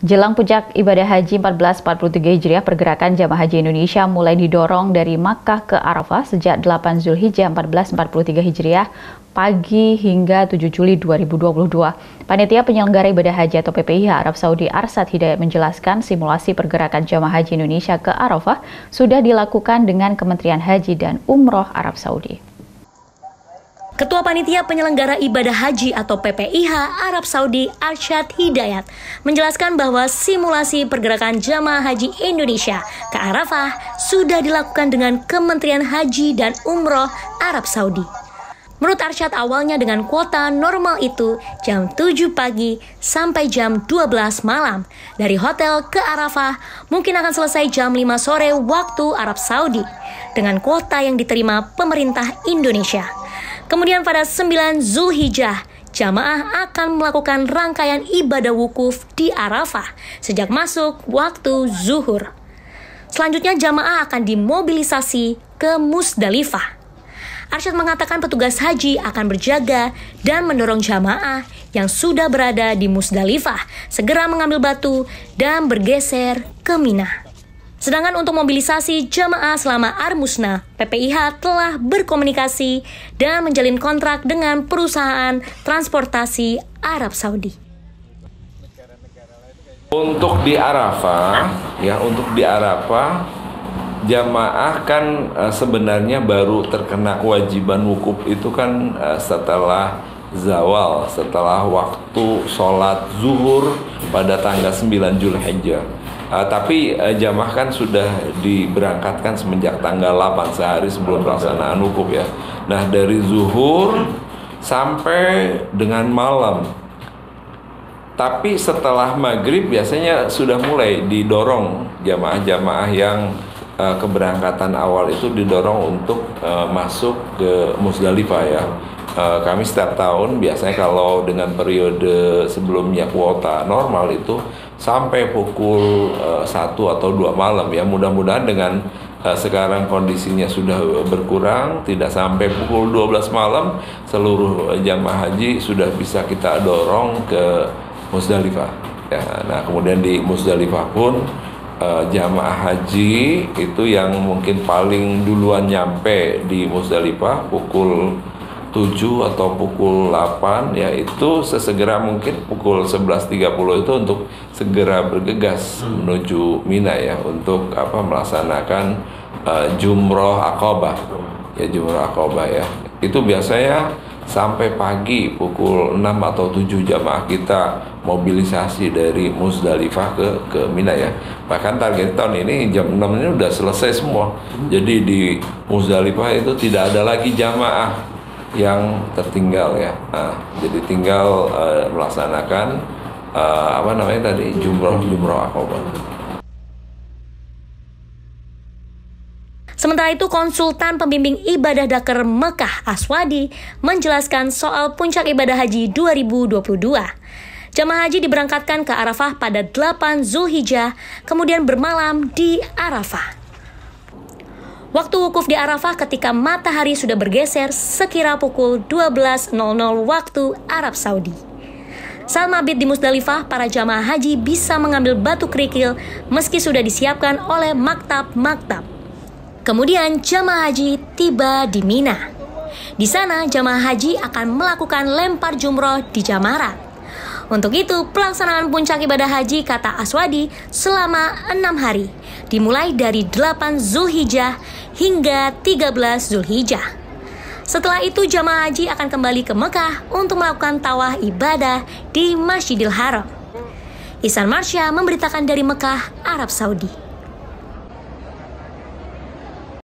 Jelang puncak ibadah haji 1443 Hijriah, pergerakan jamaah haji Indonesia mulai didorong dari Makkah ke Arafah sejak 8 Zulhijjah 1443 Hijriah pagi hingga 7 Juli 2022. Panitia Penyelenggara Ibadah Haji atau PPIH Arab Saudi Arsyad Hidayat menjelaskan simulasi pergerakan jamaah haji Indonesia ke Arafah sudah dilakukan dengan Kementerian Haji dan Umroh Arab Saudi. Ketua Panitia Penyelenggara Ibadah Haji atau PPIH Arab Saudi Arsyad Hidayat menjelaskan bahwa simulasi pergerakan jamaah haji Indonesia ke Arafah sudah dilakukan dengan Kementerian Haji dan Umroh Arab Saudi. Menurut Arsyad, awalnya dengan kuota normal itu jam 7 pagi sampai jam 12 malam. Dari hotel ke Arafah mungkin akan selesai jam 5 sore waktu Arab Saudi dengan kuota yang diterima pemerintah Indonesia. Kemudian pada 9 Zulhijjah, jamaah akan melakukan rangkaian ibadah wukuf di Arafah sejak masuk waktu zuhur. Selanjutnya jamaah akan dimobilisasi ke Musdalifah. Arsyad mengatakan petugas haji akan berjaga dan mendorong jamaah yang sudah berada di Musdalifah segera mengambil batu dan bergeser ke Mina. Sedangkan untuk mobilisasi jamaah selama Armusna, PPIH telah berkomunikasi dan menjalin kontrak dengan perusahaan transportasi Arab Saudi. Untuk di Arafah, jamaah kan sebenarnya baru terkena kewajiban wukuf itu kan setelah zawal, setelah waktu sholat zuhur pada tanggal 9 Zulhijjah. Tapi jamaah kan sudah diberangkatkan semenjak tanggal 8, sehari sebelum pelaksanaan wukuf ya. Nah, dari zuhur sampai dengan malam. Tapi setelah maghrib biasanya sudah mulai didorong jamaah-jamaah yang keberangkatan awal itu didorong untuk masuk ke Musdalifah ya. Kami setiap tahun biasanya kalau dengan periode sebelumnya kuota normal itu sampai pukul 1 atau 2 malam ya. Mudah-mudahan dengan sekarang kondisinya sudah berkurang, tidak sampai pukul 12 malam seluruh jamaah haji sudah bisa kita dorong ke Musdalifah ya. Nah, kemudian di Musdalifah pun jamaah haji itu yang mungkin paling duluan nyampe di Musdalifah pukul 7 atau pukul 8 ya, itu sesegera mungkin pukul 11.30 itu untuk segera bergegas menuju Mina ya, untuk melaksanakan Jumroh Aqabah ya, Jumroh Aqabah ya. Itu biasanya sampai pagi pukul 6 atau 7 jamaah kita mobilisasi dari Musdalifah ke Mina ya. Bahkan target tahun ini jam 6 ini udah selesai semua. Jadi di Musdalifah itu tidak ada lagi jamaah yang tertinggal ya. Nah, jadi tinggal melaksanakan Jumroh Aqabah. Sementara itu, konsultan pembimbing ibadah Dakar Mekah Aswadi menjelaskan soal puncak ibadah haji 2022. Jamaah haji diberangkatkan ke Arafah pada 8 Zulhijjah, kemudian bermalam di Arafah. Waktu wukuf di Arafah ketika matahari sudah bergeser sekira pukul 12.00 waktu Arab Saudi. Saat mabit di Musdalifah, para jamaah haji bisa mengambil batu kerikil meski sudah disiapkan oleh maktab-maktab. Kemudian jamaah haji tiba di Mina. Di sana jamaah haji akan melakukan lempar jumroh di jamarat. Untuk itu, pelaksanaan puncak ibadah haji, kata Aswadi, selama 6 hari, dimulai dari 8 Zulhijjah hingga 13 Zulhijjah. Setelah itu, jamaah haji akan kembali ke Mekah untuk melakukan tawaf ibadah di Masjidil Haram. Ihsan Marsya memberitakan dari Mekah, Arab Saudi.